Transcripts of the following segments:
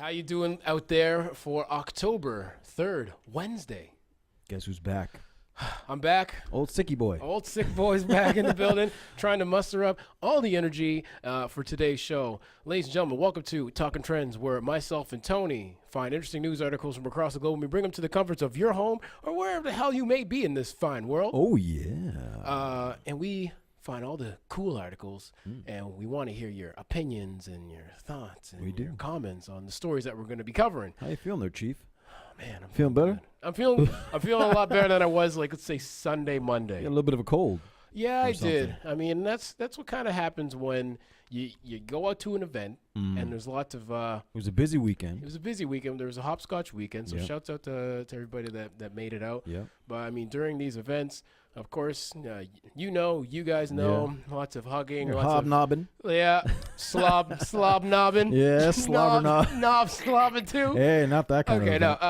How you doing out there for October 3rd, Wednesday? Guess who's back? I'm back. Old sicky boy. Old sick boy's back in the building, trying to muster up all the energy for today's show. Ladies and gentlemen, welcome to Talking Trends, where myself and Tony find interesting news articles from across the globe and we bring them to the comforts of your home or wherever the hell you may be in this fine world. Oh, yeah. And we find all the cool articles, and we want to hear your opinions and your thoughts and your comments on the stories that we're going to be covering. How you feeling there, Chief? Man, I'm Feeling better? I'm feeling a lot better than I was, like, let's say Sunday, Monday. You got a little bit of a cold. Yeah, I did. I mean, that's what kind of happens when you go out to an event and there's lots of. It was a busy weekend. It was a busy weekend. There was a hopscotch weekend, so shouts out to everybody that made it out. Yeah. But I mean, during these events, of course, you guys know, lots of hugging, lots hobnobbing. Slob knobbing. Yeah, slobber knob slobbing too. Hey, not that kind of Okay, event.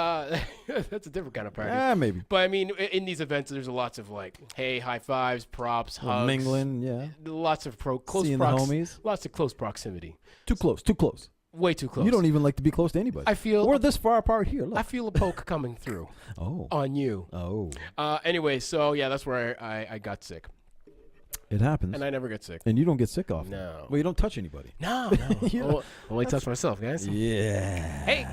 no, that's a different kind of party. Yeah, maybe. But I mean, in these events, there's lots of like, hey, high fives, props, hugs, mingling, yeah. Lots of close Seeing the homies. Lots of close proximity. Too close. Way too close. You don't even like to be close to anybody. We're this far apart here. Look. I feel a poke coming through. On you. Anyway, so yeah, that's where I got sick. It happens. And I never get sick. And you don't get sick often. No. Well, you don't touch anybody. No. Only touch myself, guys. Yeah. Hey.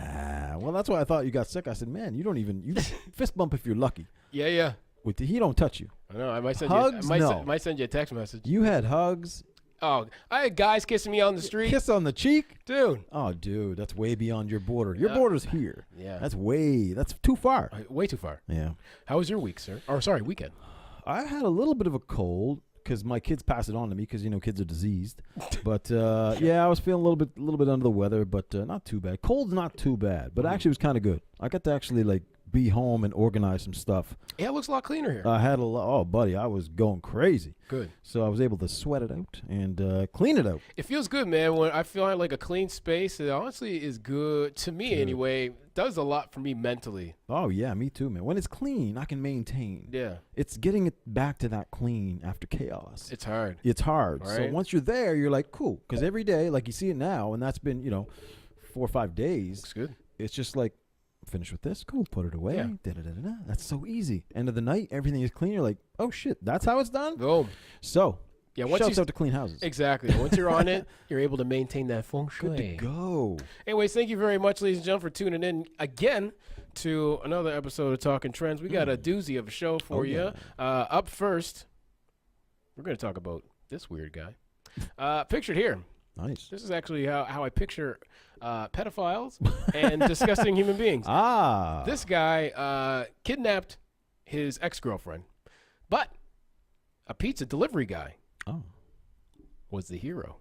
Well, that's why I thought you got sick. I said, man, you fist bump if you're lucky. Yeah. He don't touch you. I know. I might send hugs, might send you a text message. You had hugs. Oh, I had guys kissing me on the street. Kiss on the cheek? Dude. Oh, dude, that's way beyond your border. Your border's here. Yeah. That's too far. Way too far. Yeah. How was your week, sir? Weekend. I had a little bit of a cold because my kids pass it on to me because, kids are diseased. But, I was feeling a little bit under the weather, but not too bad. Cold's not too bad, but actually it was kind of good. I got to actually, be home and organize some stuff. Yeah, it looks a lot cleaner here. I had buddy, I was going crazy. Good. So I was able to sweat it out and clean it out. It feels good, man. When I feel like a clean space, it honestly is good to me anyway. It does a lot for me mentally. Oh, yeah, me too, man. When it's clean, I can maintain. Yeah. It's getting it back to that clean after chaos. It's hard. Right? So once you're there, you're like, cool. Because every day, like you see it now, and that's been, 4 or 5 days. Looks good. It's just like, finish with this, cool, put it away. Yeah. Da-da-da-da-da. That's so easy. End of the night, everything is clean. You're like, oh shit, that's how it's done. Boom. So, shouts out to clean houses. Exactly. Once you're on it, you're able to maintain that feng shui. Good to go. Anyways, thank you very much, ladies and gentlemen, for tuning in again to another episode of Talking Trends. We got a doozy of a show for you. Yeah. Up first, we're going to talk about this weird guy. Pictured here. Nice. This is actually how I picture pedophiles and disgusting human beings. This guy kidnapped his ex-girlfriend, but a pizza delivery guy was the hero.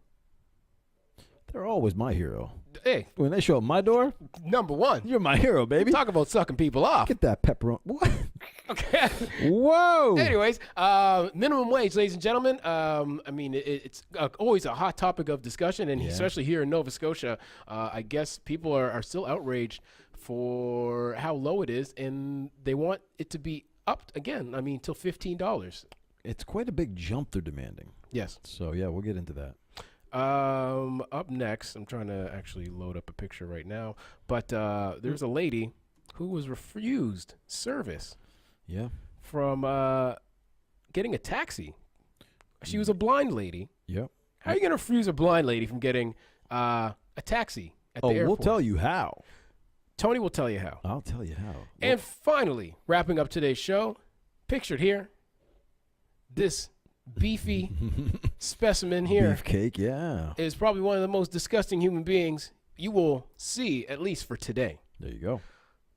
They're always my hero. Hey. When they show up my door, number one. You're my hero, baby. Talk about sucking people off. Get that pepperoni. What? Okay. Whoa. Anyways, minimum wage, ladies and gentlemen. I mean, it's always a hot topic of discussion, and especially here in Nova Scotia, I guess people are still outraged for how low it is, and they want it to be upped again. I mean, till $15. It's quite a big jump they're demanding. Yes. So, yeah, we'll get into that. Up next, I'm trying to actually load up a picture right now, but there's a lady who was refused service. Yeah. From getting a taxi. She was a blind lady. Yep. How are you going to refuse a blind lady from getting a taxi at the airport? We'll tell you how. Tony will tell you how. I'll tell you how. And finally, wrapping up today's show, pictured here, this beefy specimen here. Beefcake, yeah. Is probably one of the most disgusting human beings you will see, at least for today. There you go.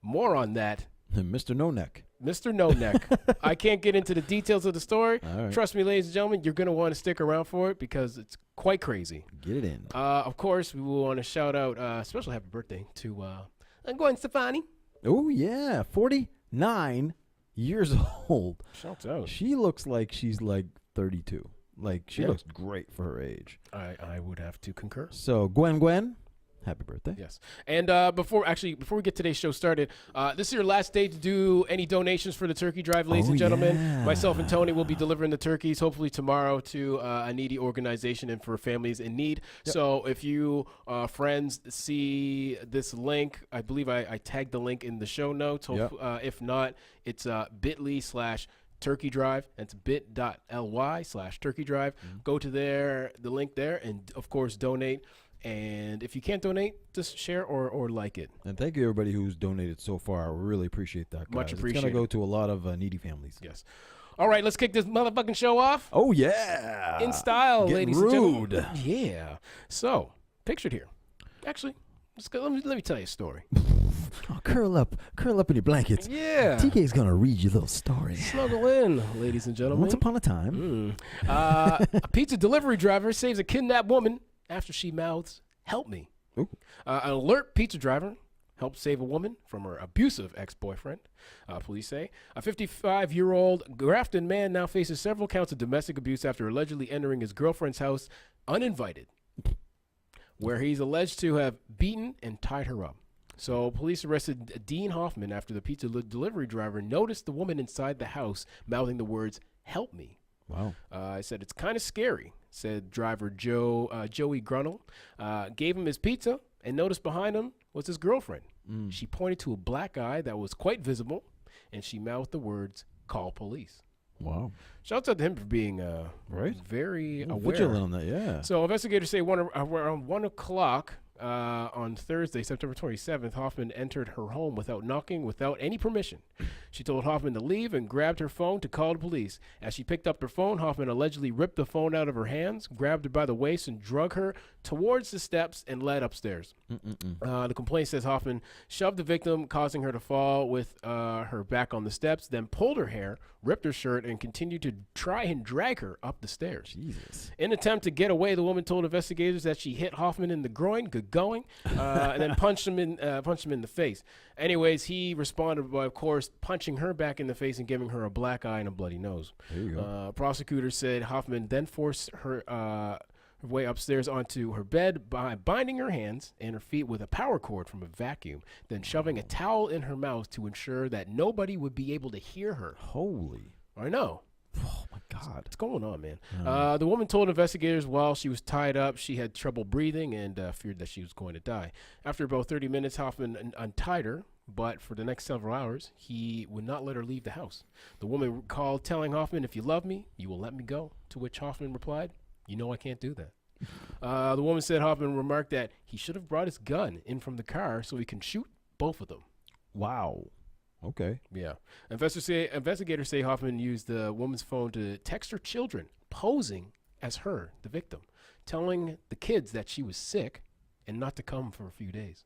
More on that. Mr. No Neck. Mr. No Neck. I can't get into the details of the story. Right. Trust me, ladies and gentlemen, you're going to want to stick around for it because it's quite crazy. Get it in. Of course, we will want to shout out a special happy birthday to Gwen Stefani. Oh, yeah. 49 years old. Shouts out. She looks like she's like 32. Like, she looks great for her age. I would have to concur. So, Gwen, Happy birthday. Yes. And before we get today's show started, this is your last day to do any donations for the turkey drive, ladies and gentlemen. Yeah. Myself and Tony will be delivering the turkeys hopefully tomorrow to a needy organization and for families in need. Yep. So if you friends see this link, I believe I tagged the link in the show notes. Yep. If not, it's bit.ly/turkey drive. It's bit.ly/turkey drive. Go to the link there, and of course donate. And if you can't donate, just share or like it. And thank you, everybody who's donated so far. I really appreciate that, guys. Much appreciated. It's going to go to a lot of needy families. Yes. All right, let's kick this motherfucking show off. Oh, yeah. In style, Getting ladies rude. and gentlemen. Yeah. So, pictured here. Actually, let me tell you a story. Oh, curl up in your blankets. Yeah. TK's going to read you a little story. Snuggle in, ladies and gentlemen. Once upon a time. A pizza delivery driver saves a kidnapped woman after she mouths, "Help me." Ooh. An alert pizza driver helped save a woman from her abusive ex-boyfriend, police say. A 55-year-old Grafton man now faces several counts of domestic abuse after allegedly entering his girlfriend's house uninvited, where he's alleged to have beaten and tied her up. So police arrested Dean Hoffman after the pizza delivery driver noticed the woman inside the house mouthing the words, "Help me." Wow. I said, "It's kind of scary," said driver Joey Grunnell. Gave him his pizza and noticed behind him was his girlfriend. She pointed to a black eye that was quite visible, and she mouthed the words, "Call police." Wow. Shouts out to him for being very aware. Vigilant on that, yeah. So investigators say around 1 o'clock on Thursday, September 27th, Hoffman entered her home without knocking, without any permission. She told Hoffman to leave and grabbed her phone to call the police. As she picked up her phone, Hoffman allegedly ripped the phone out of her hands, grabbed her by the waist, and drug her towards the steps and led upstairs. The complaint says Hoffman shoved the victim, causing her to fall with her back on the steps, then pulled her hair, ripped her shirt, and continued to try and drag her up the stairs. Jesus. In an attempt to get away, the woman told investigators that she hit Hoffman in the groin, good going, and then punched him in the face. Anyways, he responded by, of course, punching her back in the face and giving her a black eye and a bloody nose. There you go. Prosecutors said Hoffman then forced her way upstairs onto her bed by binding her hands and her feet with a power cord from a vacuum, then shoving a towel in her mouth to ensure that nobody would be able to hear her. Holy. I know. Oh, my God. What's going on, man? The woman told investigators while she was tied up, she had trouble breathing and feared that she was going to die. After about 30 minutes, Hoffman untied her, but for the next several hours, he would not let her leave the house. The woman called, telling Hoffman, "If you love me, you will let me go," to which Hoffman replied, "You know I can't do that." The woman said Hoffman remarked that he should have brought his gun in from the car so he can shoot both of them. Wow. Okay. Yeah. Investigators say Hoffman used the woman's phone to text her children, posing as her, the victim, telling the kids that she was sick and not to come for a few days.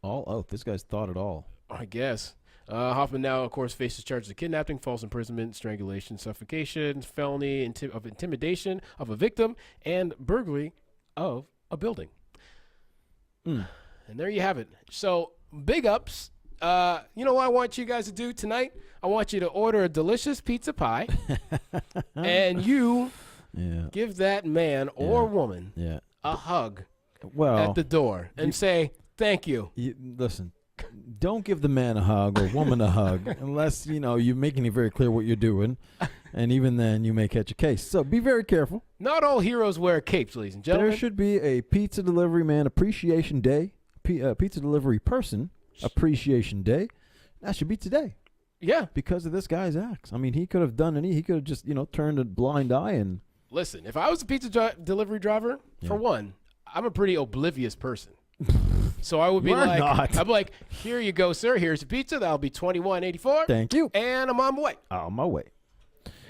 All out. This guy's thought it all. I guess. Hoffman now, of course, faces charges of kidnapping, false imprisonment, strangulation, suffocation, felony of intimidation of a victim, and burglary of a building. And there you have it. So, big ups. You know what I want you guys to do tonight? I want you to order a delicious pizza pie, and you give that man or woman a hug at the door and say, "Thank you." Listen, don't give the man a hug or woman a hug unless, you're making it very clear what you're doing. And even then, you may catch a case. So be very careful. Not all heroes wear capes, ladies and gentlemen. There should be a pizza delivery man appreciation day, pizza delivery person appreciation day. That should be today. Yeah. Because of this guy's acts. I mean, he could have done he could have just, turned a blind eye and... Listen, if I was a pizza delivery driver, for one, I'm a pretty oblivious person. So I would be I'd be like, "Here you go, sir. Here's your pizza. That'll be $21.84. Thank you. And I'm on my way." On my way.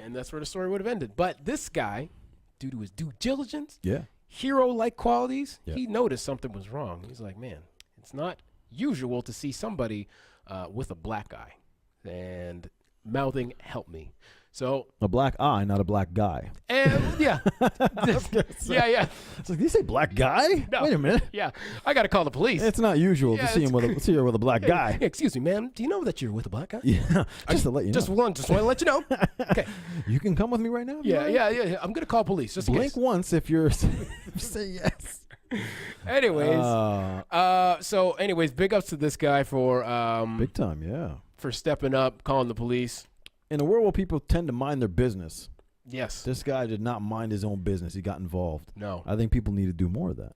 And that's where the story would have ended. But this guy, due to his due diligence, yeah, hero-like qualities, he noticed something was wrong. He's like, man, it's not usual to see somebody with a black eye and mouthing, "Help me." So a black eye, not a black guy. And yeah. Yeah. It's like, did you say black guy? No. Wait a minute. Yeah. I got to call the police. It's not usual to see him with a black guy. Excuse me, ma'am. Do you know that you're with a black guy? Yeah. Just to let you know. Just want to let you know. Okay. You can come with me right now? Yeah. I'm going to call police. Just blink once if you're say yes. Anyways, big ups to this guy for big time, yeah. For stepping up, calling the police. In a world where people tend to mind their business, yes, this guy did not mind his own business. He got involved. No. I think people need to do more of that.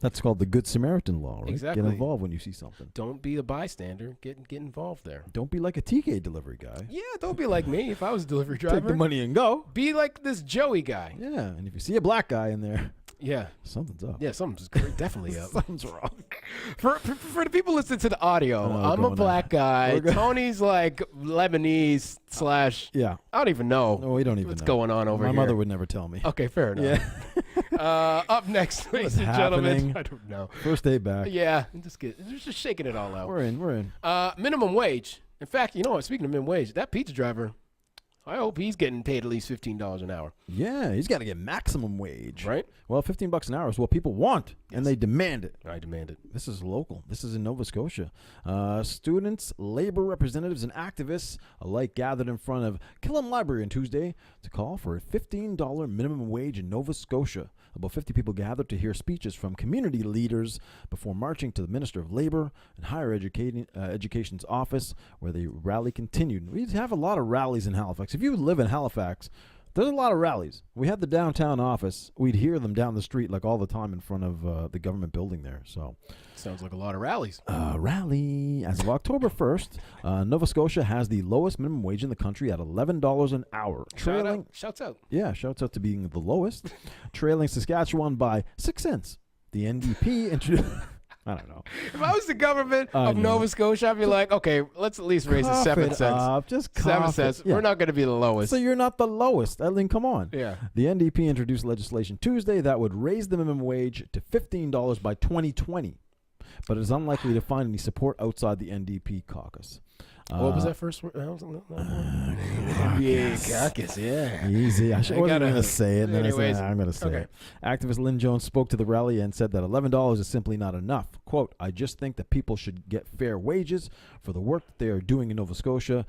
That's called the Good Samaritan law, right? Exactly. Get involved when you see something. Don't be a bystander. Get involved there. Don't be like a TK delivery guy. Yeah, don't be like me if I was a delivery driver. Take the money and go. Be like this Joey guy. Yeah, and if you see a black guy in there, yeah, something's up. Yeah, something's definitely up. Something's wrong. For the people listening to the audio, I'm a black guy. Tony's like Lebanese / yeah. I don't even know. No, we don't even what's know. going on over here. My mother would never tell me. Okay, fair enough. Yeah. Up next, ladies and gentlemen. I don't know. First day back. Yeah, just shaking it all out. We're in. Minimum wage. In fact, you know what? Speaking of minimum wage, that pizza driver, I hope he's getting paid at least $15 an hour. Yeah, he's got to get maximum wage. Right? Well, $15 an hour is what people want, and they demand it. I demand it. This is local. This is in Nova Scotia. Students, labor representatives, and activists alike gathered in front of Killam Library on Tuesday to call for a $15 minimum wage in Nova Scotia. About 50 people gathered to hear speeches from community leaders before marching to the Minister of Labor and Higher Education's office, where the rally continued. We have a lot of rallies in Halifax. If you live in Halifax, there's a lot of rallies. We had the downtown office. We'd hear them down the street like all the time in front of the government building there. So, sounds like a lot of rallies. Rally. As of October 1st, Nova Scotia has the lowest minimum wage in the country at $11 an hour. Shouts out. Yeah, shouts out to being the lowest. Trailing Saskatchewan by 6 cents. The NDP introduced... I don't know. If I was the government of Nova Scotia, I'd be like, okay, let's at least raise it 7 cents. Just 7 cents. Yeah. We're not going to be the lowest. So you're not the lowest. I mean, come on. Yeah. The NDP introduced legislation Tuesday that would raise the minimum wage to $15 by 2020, but it is unlikely to find any support outside the NDP caucus. What was that first word? Caucus, yeah. Easy. I wasn't going to say it. And then Anyways, I'm going to say it. Activist Lynn Jones spoke to the rally and said that $11 is simply not enough. Quote, I just think that people should get fair wages for the work that they are doing in Nova Scotia.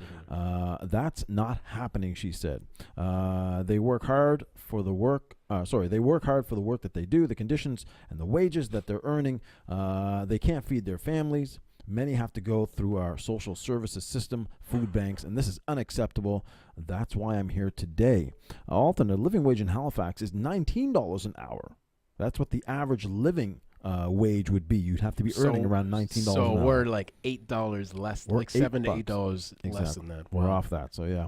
That's not happening, she said. They work hard for the work. They work hard for the work that they do, the conditions and the wages that they're earning. They can't feed their families. Many have to go through our social services system, food banks, and this is unacceptable. That's why I'm here today. Alton, the living wage in Halifax is $19 an hour. That's what the average living wage would be. You'd have to be earning around $19 an hour. So we're like $8 less, like $7 to $8 less than that. We're off that, so yeah.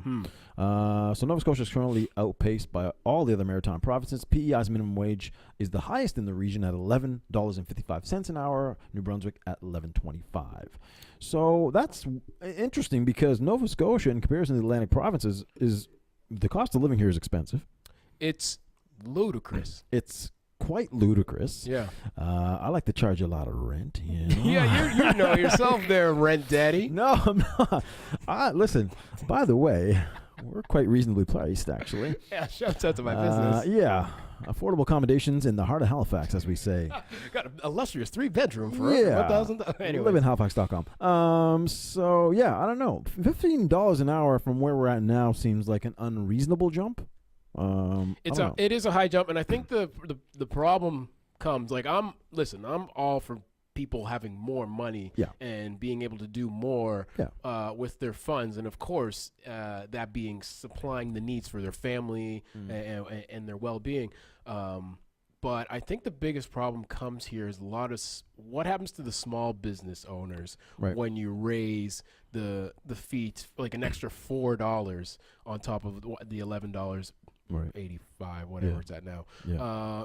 So Nova Scotia is currently outpaced by all the other maritime provinces. PEI's minimum wage is the highest in the region at $11.55 an hour. New Brunswick at $11.25. So that's interesting because Nova Scotia, in comparison to the Atlantic provinces, is the cost of living here is expensive. It's ludicrous. It's quite ludicrous. Yeah. I like to charge a lot of rent. You know? Yeah, you know yourself there, rent daddy. No, I'm not. Listen, by the way, we're quite reasonably priced, actually. Yeah, shouts out to my business. Yeah. Affordable accommodations in the heart of Halifax, as we say. Got an illustrious 3-bedroom for $1,000. Anyway. Live in Halifax.com. So, yeah, I don't know. $15 an hour from where we're at now seems like an unreasonable jump. It is a high jump, and I think the problem comes like I'm all for people having more money and being able to do more with their funds, and of course that being supplying the needs for their family and their well-being. But I think the biggest problem comes here is what happens to the small business owners when you raise the fee like an extra $4 on top of the $11. 85, whatever it's at now.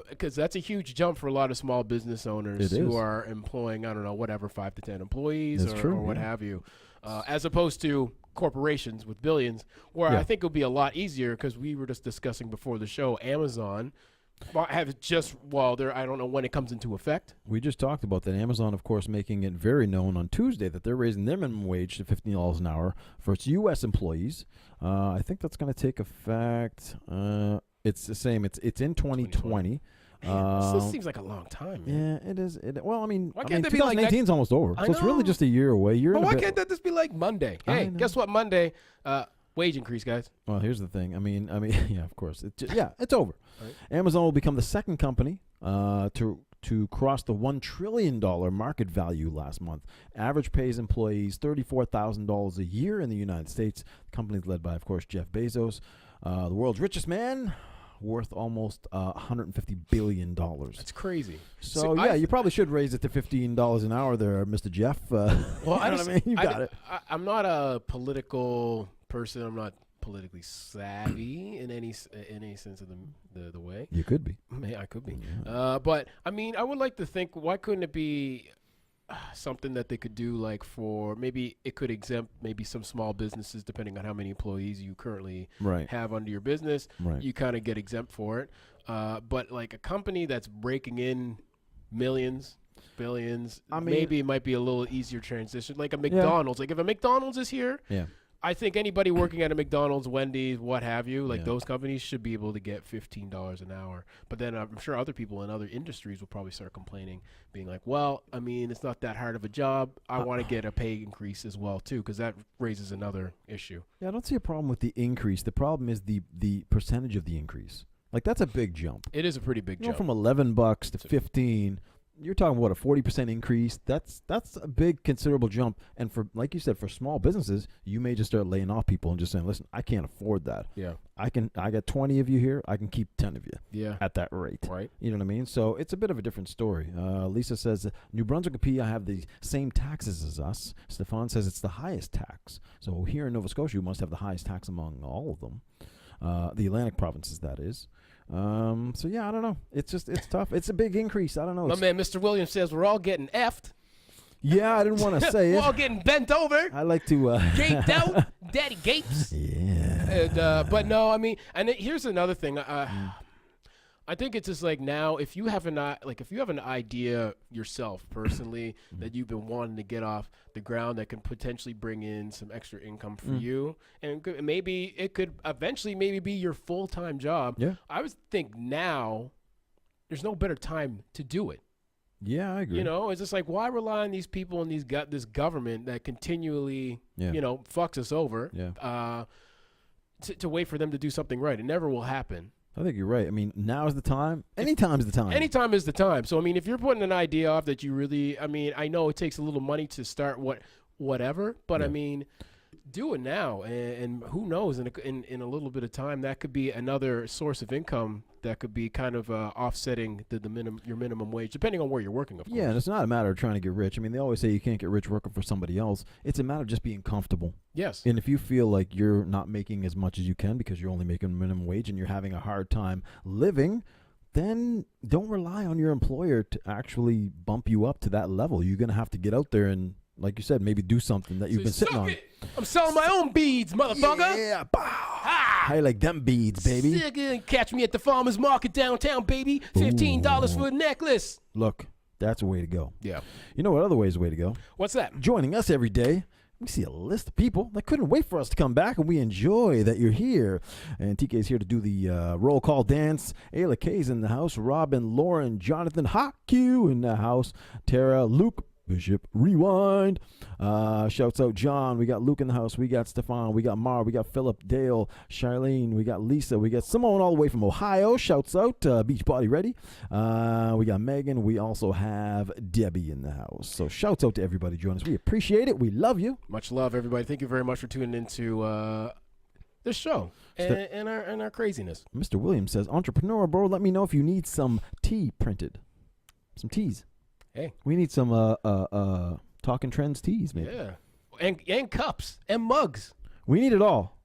Because that's a huge jump for a lot of small business owners who are employing, I don't know, whatever, 5 to 10 employees or what have you, as opposed to corporations with billions, where I think it would be a lot easier because we were just discussing before the show, Amazon have just, I don't know when it comes into effect. We just talked about that. Amazon, of course, making it very known on Tuesday that they're raising their minimum wage to $15 an hour for its U.S. employees. I think that's going to take effect. It's the same. It's in 2020. This seems like a long time. Man. Yeah, it is. Well, I mean, 2018 is almost over, so it's really just a year away. Why can't that just be like Monday? Hey, guess what? Monday, wage increase, guys. Well, here's the thing. I mean, yeah, of course. It's over. Right. Amazon will become the second company to to cross the $1 trillion market value last month. Average pays employees $34,000 a year in the United States. The company is led by, of course, Jeff Bezos, the world's richest man, worth almost $150 billion. That's crazy. So, yeah, you probably should raise it to $15 an hour there, Mr. Jeff. Well, I mean? You got it. I'm not a political person. I'm not politically savvy in any sense of the way. You could be. I could be. Yeah. But, I mean, I would like to think, why couldn't it be something that they could do, like, for maybe it could exempt maybe some small businesses, depending on how many employees you currently have under your business. You kind of get exempt for it. But like a company that's breaking in millions, billions, maybe it might be a little easier transition. Like a McDonald's. Like if a McDonald's is here, I think anybody working at a McDonald's, Wendy's, what have you, like those companies should be able to get $15 an hour. But then I'm sure other people in other industries will probably start complaining, being like, well, I mean, it's not that hard of a job. I want to get a pay increase as well, too, because that raises another issue. Yeah, I don't see a problem with the increase. The problem is the percentage of the increase. Like, that's a big jump. It is a pretty big jump. From $11 to 15. You're talking about a 40% increase. That's a big, considerable jump. And for, like you said, for small businesses, you may just start laying off people and just saying, "Listen, I can't afford that. Yeah, I got 20 of you here. I can keep 10 of you. Yeah, at that rate. Right. You know what I mean? So it's a bit of a different story. Lisa says New Brunswick and PEI have the same taxes as us. Stefan says it's the highest tax. So here in Nova Scotia, you must have the highest tax among all of them. The Atlantic provinces, that is. So yeah, I don't know. It's tough. It's a big increase. I don't know. My man, Mr. Williams says we're all getting effed. Yeah, I didn't want to say it. We're all getting bent over. I like to gaped out, daddy gapes. Yeah. And, but no, I mean, and here's another thing. I think it's just like now, if you have an idea yourself personally that you've been wanting to get off the ground that can potentially bring in some extra income for you, and maybe it could eventually maybe be your full-time job. Yeah. I would think now there's no better time to do it. Yeah, I agree. You know, it's just like, why rely on these people and this government that continually, fucks us over, to wait for them to do something right? It never will happen. I think you're right. I mean, now is the time. Anytime is the time. Anytime is the time. So, I mean, if you're putting an idea off that you really, I mean, I know it takes a little money to start whatever, but I mean, do it now. And who knows, in a little bit of time, that could be another source of income that could be kind of offsetting your minimum wage, depending on where you're working, of course. Yeah, and it's not a matter of trying to get rich. I mean, they always say you can't get rich working for somebody else. It's a matter of just being comfortable. Yes. And if you feel like you're not making as much as you can because you're only making minimum wage and you're having a hard time living, then don't rely on your employer to actually bump you up to that level. You're going to have to get out there and, like you said, maybe do something that you've been sitting on. I'm selling my own beads, motherfucker. Yeah, how you like them beads, baby? Catch me at the farmer's market downtown, baby. $15 for a necklace. Look, that's a way to go. Yeah. You know what other way is a way to go? What's that? Joining us every day. We see a list of people that couldn't wait for us to come back, and we enjoy that you're here. And TK's here to do the roll call dance. Ayla K's in the house. Robin, Lauren, Jonathan, Hot Q in the house. Tara, Luke, Bishop, Rewind. Shouts out John. We got Luke in the house. We got Stefan. We got Mar. We got Philip, Dale, Charlene. We got Lisa. We got Simone all the way from Ohio. Shouts out Beachbody Ready. We got Megan. We also have Debbie in the house. So shouts out to everybody joining us. We appreciate it. We love you. Much love, everybody. Thank you very much for tuning into this show and our craziness. Mr. Williams says, entrepreneur, bro, let me know if you need some tea printed. Some teas. Hey, we need some Talking Trends teas, man. Yeah, and cups and mugs. We need it all.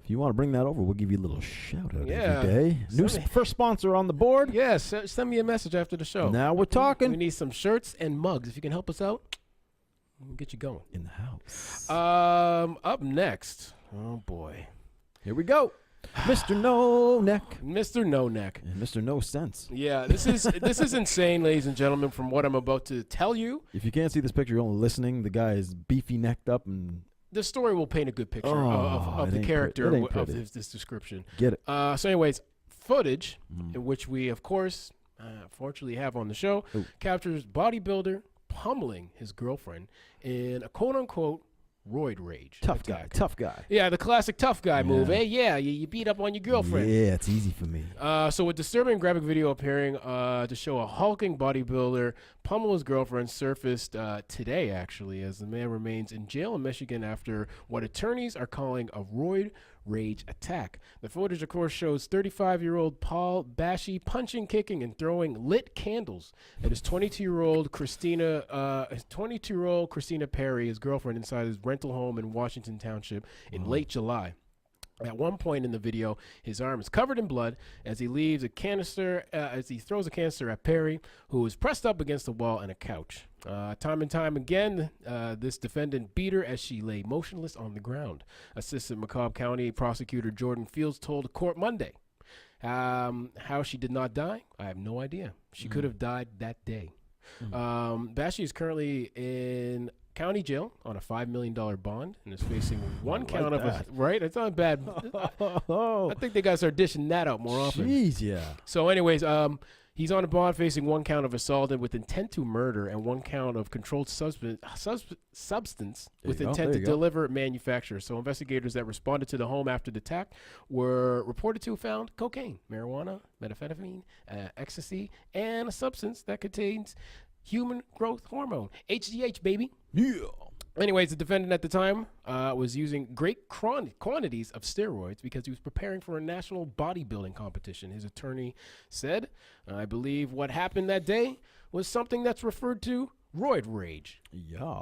If you want to bring that over, we'll give you a little shout out every day. First sponsor on the board. Yes, send me a message after the show. Now we're talking. We need some shirts and mugs. If you can help us out, we'll get you going in the house. Up next, oh boy, here we go. Mr. No Neck. Mr. No Neck. And Mr. No Sense. Yeah, this is insane, ladies and gentlemen, from what I'm about to tell you. If you can't see this picture, you're only listening. The guy is beefy necked up and the story will paint a good picture of the character of this description. Get it. So anyways, footage in which we, of course, fortunately have on the show, captures bodybuilder pummeling his girlfriend in a quote-unquote roid rage. Tough attack. guy. Tough guy. Yeah, the classic tough guy move. Hey, yeah, you beat up on your girlfriend. Yeah, it's easy for me. So a disturbing graphic video appearing to show a hulking bodybuilder pummel his girlfriend surfaced today, actually, as the man remains in jail in Michigan after what attorneys are calling a roid rage attack. The footage, of course, shows 35-year-old Paul Bashy punching, kicking, and throwing lit candles at his 22-year-old Christina Perry, his girlfriend, inside his rental home in Washington Township in late July. At one point in the video, his arm is covered in blood as he throws a canister at Perry, who is pressed up against the wall and a couch. Time and time again, this defendant beat her as she lay motionless on the ground. Assistant McCobb County Prosecutor Jordan Fields told the court Monday how she did not die. I have no idea. She could have died that day. Bashy is currently in county jail on a $5 million bond and is facing one count of right. It's not bad. I think they got to start dishing that out more often. Jeez, yeah. So, anyways, he's on a bond facing one count of assault with intent to murder and one count of controlled substance with intent to deliver, manufacture. So, investigators that responded to the home after the attack were reported to have found cocaine, marijuana, methamphetamine, ecstasy, and a substance that contains human growth hormone, HGH, baby. Yeah. Anyways, the defendant at the time was using great quantities of steroids because he was preparing for a national bodybuilding competition. His attorney said, I believe what happened that day was something that's referred to roid rage. Yeah.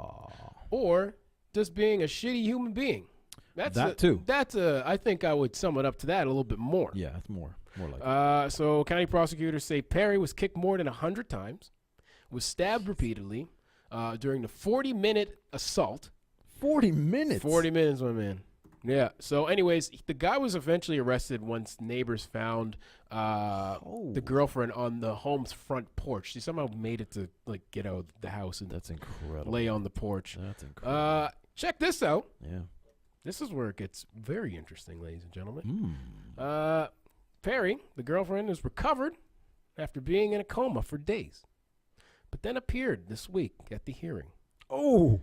Or just being a shitty human being. Too. I think I would sum it up to that a little bit more. Yeah, it's more like So county prosecutors say Perry was kicked more than 100 times, was stabbed repeatedly during the 40-minute assault. 40 minutes? 40 minutes, my man. Yeah. So anyways, the guy was eventually arrested once neighbors found the girlfriend on the home's front porch. She somehow made it to get out of the house and that's incredible. Lay on the porch. That's incredible. Check this out. Yeah. This is where it gets very interesting, ladies and gentlemen. Perry, the girlfriend, is recovered after being in a coma for days, but then appeared this week at the hearing to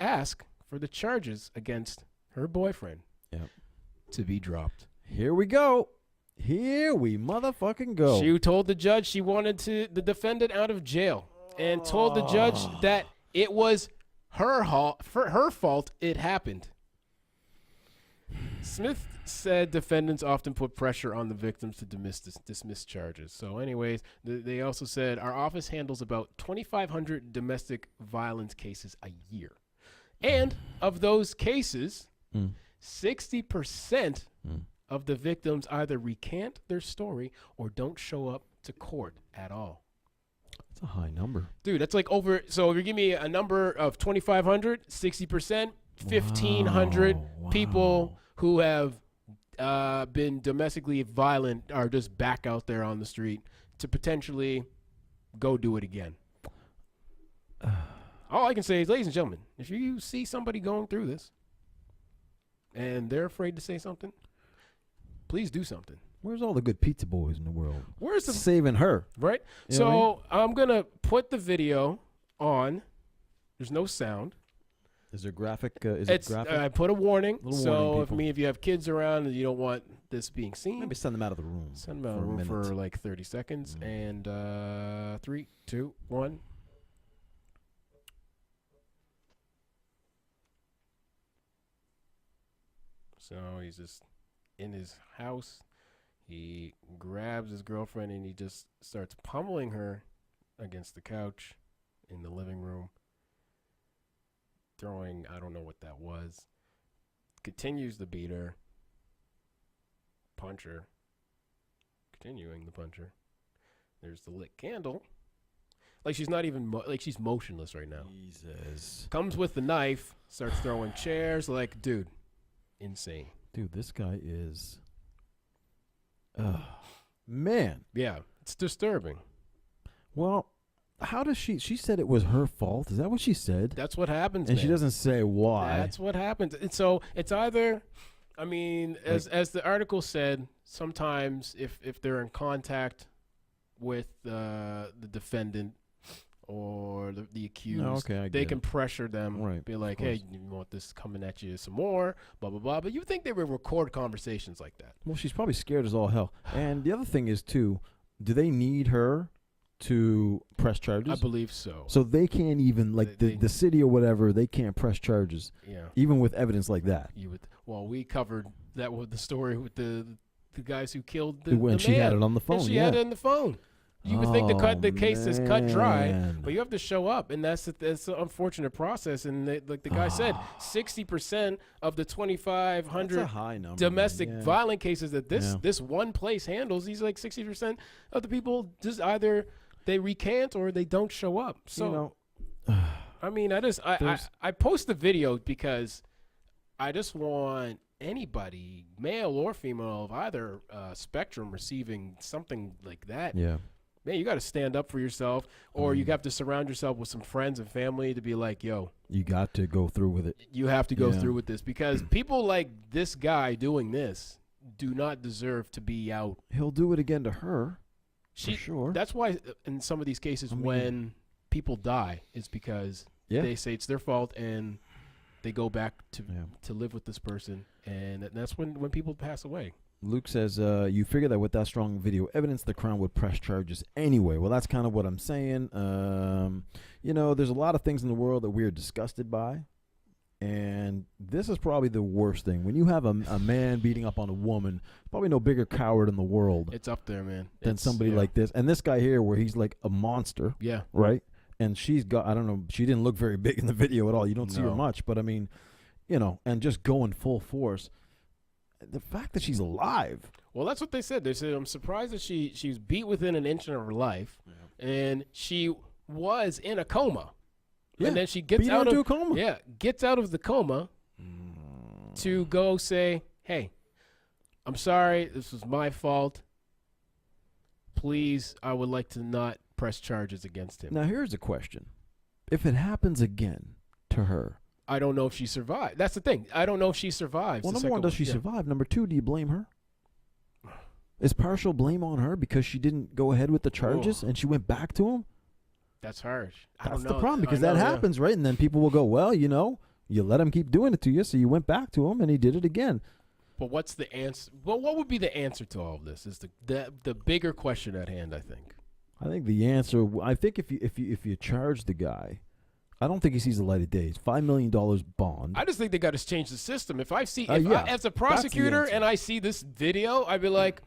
ask for the charges against her boyfriend to be dropped. Here we go. Here we motherfucking go. She told the judge she wanted the defendant out of jail and told the judge that it was her fault it happened. Smith said defendants often put pressure on the victims to dismiss charges. So anyways, they also said our office handles about 2,500 domestic violence cases a year. And of those cases, 60% of the victims either recant their story or don't show up to court at all. That's a high number. Dude, that's like over. So if you give me a number of 2,500, 60%, 1,500 people who have been domestically violent are just back out there on the street to potentially go do it again. All I can say is, ladies and gentlemen, if you see somebody going through this and they're afraid to say something, please do something. Where's all the good pizza boys in the world? Where's the saving her? Right? You know what I mean? I'm going to put the video on. There's no sound. Is there graphic? Is it graphic? I put a warning. Warning, if you have kids around and you don't want this being seen, maybe send them out of the room. Send them out of the room for like 30 seconds. And 3, 2, 1. So he's just in his house. He grabs his girlfriend and he just starts pummeling her against the couch in the living room. Throwing, I don't know what that was. Continues to beat her. Punch her. Continuing to punch her. There's the lit candle. Like she's not even, she's motionless right now. Jesus. Comes with the knife. Starts throwing chairs. Like, dude, insane. Dude, this guy is... man. Yeah, it's disturbing. Well... how does she said it was her fault. Is that what she said? That's what happens, and man. She doesn't say why. That's what happens. And so it's either, I mean, as the article said, sometimes if they're in contact with the defendant or the accused, No, okay, I they get can it. pressure them, Right, be like, of hey, course. you want this coming at you some more, blah, blah, blah. But you think they would record conversations like that. Well, she's probably scared as all hell. And the other thing is, too, do they need her to press charges? I believe so. So they can't even, like, the city or whatever, they can't press charges, Yeah. even with evidence like that. Well, we covered that with the story with the guys who killed the When the she man. had it on the phone, And she yeah. had it on the phone. You would think the case is cut dry, man. but you have to show up, and that's an unfortunate process. And like the guy said, 60% of the That's 2,500 a high number. domestic man. Yeah. violent cases that Yeah. this one place handles, he's like 60% of the people just either they recant or they don't show up. So You know, I mean, I post the video because I just want anybody, male or female, of either spectrum, receiving something like that. yeah. Man, you got to stand up for yourself, or you have to surround yourself with some friends and family to be like, yo, You got to go through with it. you have to go Yeah. through with this, because people like this guy doing this do not deserve to be out. He'll do it again to her, for sure. That's why in some of these cases, I mean- when people die, it's because Yeah. they say it's their fault and they go back Yeah. to live with this person, and that's when people pass away. Luke says, you figure that with that strong video evidence, the Crown would press charges anyway. Well, that's kind of what I'm saying. You know, there's a lot of things in the world that we're disgusted by, and this is probably the worst thing. When you have a man beating up on a woman, probably no bigger coward in the world It's up there, man. than somebody like this. And this guy here, where he's like a monster, Yeah. right? And she's got, I don't know, she didn't look very big in the video at all. You don't see her No. much, but I mean, you know, and just going full force. The fact that she's alive. Well, that's what they said. They said, I'm surprised that she was beat within an inch of her life, and she was in a coma. Yeah. And then she gets Beat out into of a coma. Yeah, gets out of the coma to go say, hey, I'm sorry, this was my fault. Please, I would like to not press charges against him. Now, here's a question. If it happens again to her, I don't know if she survived. That's the thing. I don't know if she survives. well, the number one, second does she yeah. survive? Number two, do you blame her? Is partial blame on her because she didn't go ahead with the charges and she went back to him? That's harsh. I That's don't the know. problem, because I know, that yeah. happens, right? And then people will go, well, you know, you let him keep doing it to you, so you went back to him and he did it again. But what's the answer? Well, what would be the answer to all of this? Is the bigger question at hand, I think. I think the answer, I think if you charge the guy, I don't think he sees the light of day. It's $5 million bond. I just think they got to change the system. If I see, Yeah, as a prosecutor answer. and I see this video, I'd be like,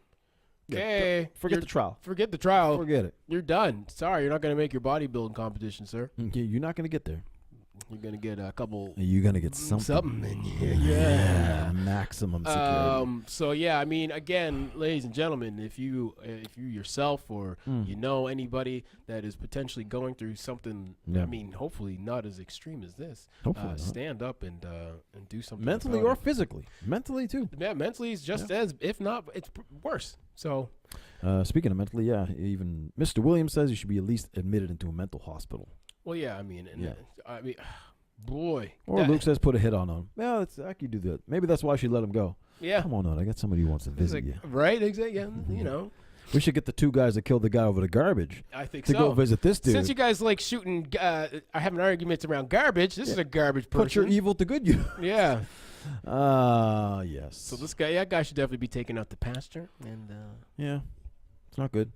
okay, Forget the trial. Forget the trial. Forget it. You're done. Sorry, you're not going to make your bodybuilding competition, sir. You're not going to get there. You're going to get a couple. You're going to get something. Something. Yeah. Maximum security. So yeah, I mean, again, ladies and gentlemen, if you yourself or you know anybody that is potentially going through something, Yeah. I mean, hopefully not as extreme as this, Hopefully not. stand up and do something Mentally about or it. physically. Mentally, too. Yeah, mentally is just as, if not, it's worse. So Speaking of mentally, yeah, even Mr. Williams says you should be at least admitted into a mental hospital. well, yeah, I mean, and Yeah. I mean, boy, Or Luke says put a hit on him. Yeah, I could do that. Maybe that's why she let him go. yeah, Come on out. I got somebody who wants to It's visit like, you. right, exactly, yeah, you know, We should get the two guys that killed the guy over the garbage I think to so. go visit this dude. Since you guys like shooting, I having arguments around garbage. This is a garbage person. Put your evil to good use. Yeah. Yes. So that guy should definitely be taken out to pasture. And Yeah. It's not good.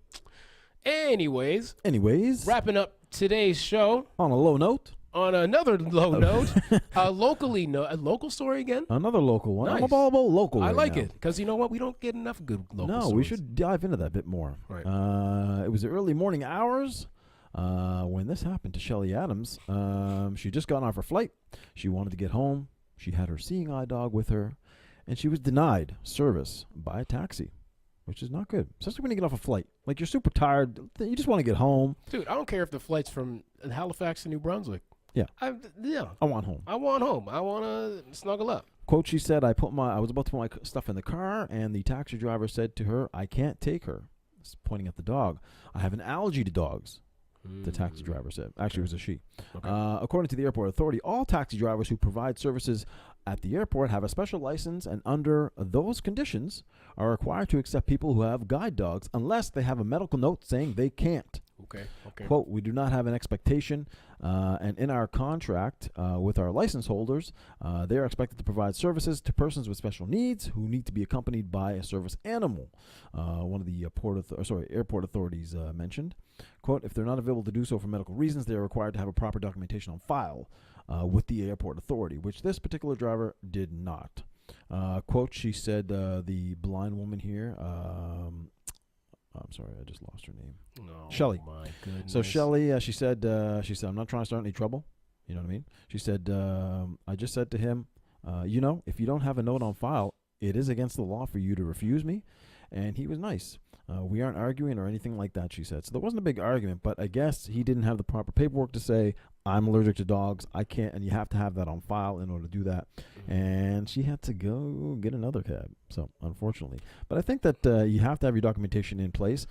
anyways, Anyways, wrapping up today's show on a low note, on another low note, a local story again. another local one. I'm Nice. all about local I right like now. it because you know what, we don't get enough good local. No, stories. we should dive into that a bit more. Right. It was the early morning hours when this happened to Shelly Adams. She just got off her flight. She wanted to get home. She had her seeing eye dog with her, and she was denied service by a taxi, which is not good, especially when you get off a flight. Like, you're super tired. You just want to get home. Dude, I don't care if the flight's from Halifax to New Brunswick. Yeah. I want home. I want home. I want to snuggle up. Quote, she said, I was about to put my stuff in the car, and the taxi driver said to her, I can't take her. Pointing at the dog. I have an allergy to dogs, the taxi driver said. Actually, it was a she. Okay. According to the airport authority, all taxi drivers who provide services at the airport have a special license, and under those conditions are required to accept people who have guide dogs unless they have a medical note saying they can't. Okay. Quote, we do not have an expectation, and in our contract with our license holders, they are expected to provide services to persons with special needs who need to be accompanied by a service animal. One of the airport authorities mentioned. Quote, if they're not available to do so for medical reasons, they are required to have a proper documentation on file with the airport authority, which this particular driver did not. Quote, she said, the blind woman here, I'm sorry, I just lost her name. Oh, Shelly. My goodness. So Shelly, she said, I'm not trying to start any trouble. You know what I mean? She said, I just said to him, if you don't have a note on file, it is against the law for you to refuse me. And he was nice. We aren't arguing or anything like that, she said. So there wasn't a big argument, but I guess he didn't have the proper paperwork to say, I'm allergic to dogs. I can't, and you have to have that on file in order to do that. Mm-hmm. And she had to go get another cab. So unfortunately, but I think that you have to have your documentation in place.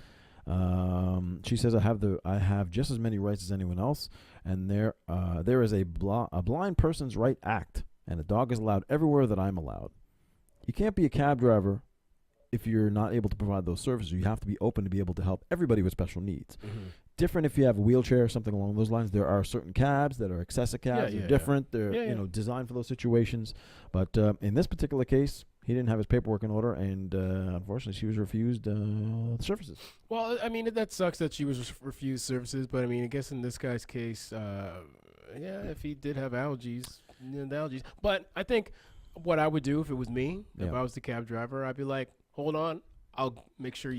She says, I have just as many rights as anyone else, and there is a Blind Person's Right Act, and a dog is allowed everywhere that I'm allowed. You can't be a cab driver if you're not able to provide those services. You have to be open to be able to help everybody with special needs. Mm-hmm. Different if you have a wheelchair or something along those lines. There are certain cabs that are excessive cabs. They're different. They're designed for those situations. But in this particular case, he didn't have his paperwork in order, and unfortunately, she was refused services. Well, I mean, that sucks that she was refused services. But I mean, I guess in this guy's case, if he did have allergies, the allergies. But I think what I would do if it was me, if I was the cab driver, I'd be like, hold on, I'll make sure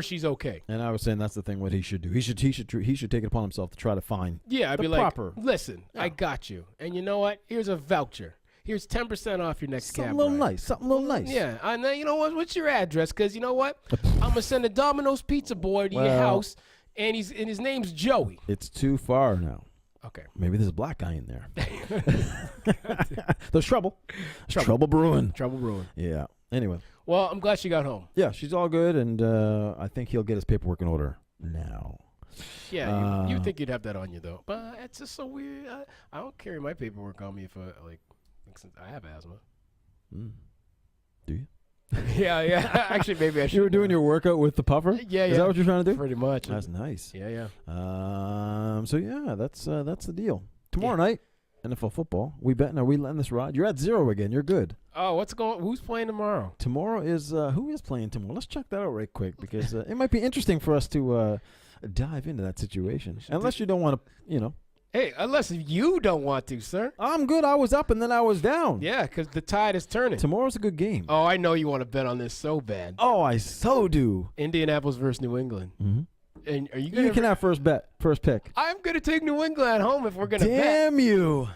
she's okay. And I was saying that's the thing. What he should do, he should take it upon himself to try to find. Yeah, I'd be proper. Like, listen, I got you, and you know what? Here's a voucher. Here's 10% off your next cab ride. Something a little nice. Yeah, and then you know what? What's your address? Because you know what? I'm gonna send a Domino's pizza boy to your house, and his name's Joey. It's too far now. Okay. Maybe there's a black guy in there. There's trouble. Trouble brewing. Trouble brewing. Yeah. Anyway. Well, I'm glad she got home. Yeah, she's all good, and I think he'll get his paperwork in order now. Yeah, you think you'd have that on you, though. But it's just so weird. I don't carry my paperwork on me since I have asthma. Do you? Yeah. Actually, maybe I should. You were doing your workout with the puffer? Yeah. Is that what you're trying to do? Pretty much. That's nice. Yeah. So yeah, that's the deal. Tomorrow night, NFL football. Are we letting this ride? You're at 0 again. You're good. Oh, who's playing tomorrow? Tomorrow is who is playing tomorrow? Let's check that out right quick because it might be interesting for us to dive into that situation. Unless you don't want to, Hey, unless you don't want to, sir. I'm good. I was up and then I was down. Yeah, because the tide is turning. Tomorrow's a good game. Oh, I know you want to bet on this so bad. Oh, I so do. Indianapolis versus New England. Mm-hmm. And are you gonna? You can have first pick. I'm gonna take New England at home if we're gonna bet. Damn you!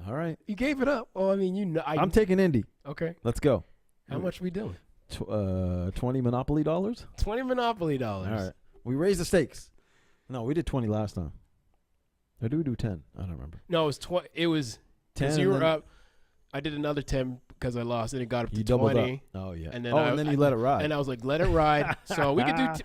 All right. You gave it up. Well, I mean, I'm taking Indy. Okay. Let's go. How much are we doing? 20 Monopoly dollars. 20 Monopoly dollars. All right. We raised the stakes. No, we did 20 last time. Or do we do 10? I don't remember. No, it was 20. It was 10. You were up. I did another 10 because I lost, and it got up to 20. Oh yeah. And then and then you let it ride. And I was like, let it ride. So we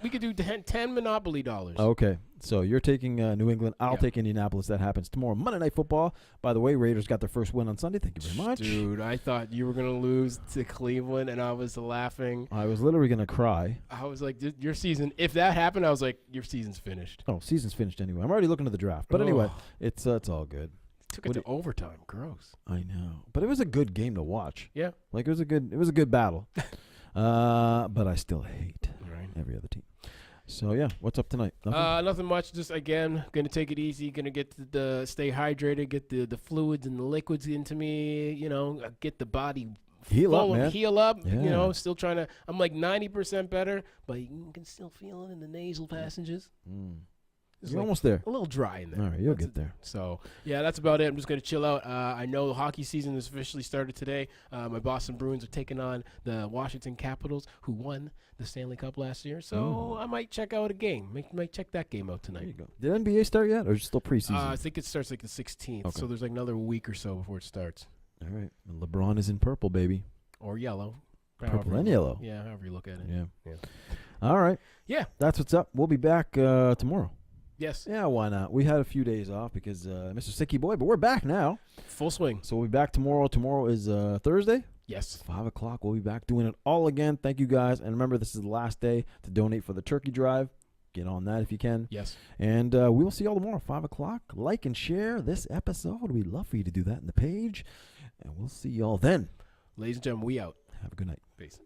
could do 10 Monopoly dollars. Okay. So you're taking New England. I'll take Indianapolis. That happens tomorrow. Monday Night Football. By the way, Raiders got their first win on Sunday. Thank you very much. Dude, I thought you were going to lose to Cleveland, and I was laughing. I was literally going to cry. I was like, your season, if that happened, I was like, your season's finished. Oh, season's finished anyway. I'm already looking at the draft. But anyway, it's all good. Took it to overtime. Gross. I know. But it was a good game to watch. Yeah. Like it was a good battle. But I still hate every other team. So yeah, what's up tonight? Nothing much. Just again, gonna take it easy. Gonna get stay hydrated. Get the fluids and the liquids into me. Get the body heal up, man. Heal up. Yeah. Still trying to. I'm like 90% better, but you can still feel it in the nasal passages. You're almost there. A little dry in there. All right, you'll get there. So, yeah, that's about it. I'm just going to chill out. I know the hockey season has officially started today. My Boston Bruins are taking on the Washington Capitals, who won the Stanley Cup last year. So I might check out a game. Might check that game out tonight. There you go. Did NBA start yet, or is it still preseason? I think it starts like the 16th. Okay. So there's like another week or so before it starts. All right. And LeBron is in purple, baby. Or yellow. Purple and yellow. Yeah, however you look at it. Yeah. All right. Yeah. That's what's up. We'll be back tomorrow. Yes. Yeah, why not? We had a few days off because Mr. Sicky Boy, but we're back now. Full swing. So we'll be back tomorrow. Tomorrow is Thursday. Yes. 5 o'clock. We'll be back doing it all again. Thank you guys. And remember, this is the last day to donate for the turkey drive. get on that if you can. Yes. And we'll see y'all tomorrow, 5 o'clock. Like and share this episode. We'd love for you to do that in the page. And we'll see y'all then. Ladies and gentlemen, we out. Have a good night. Peace.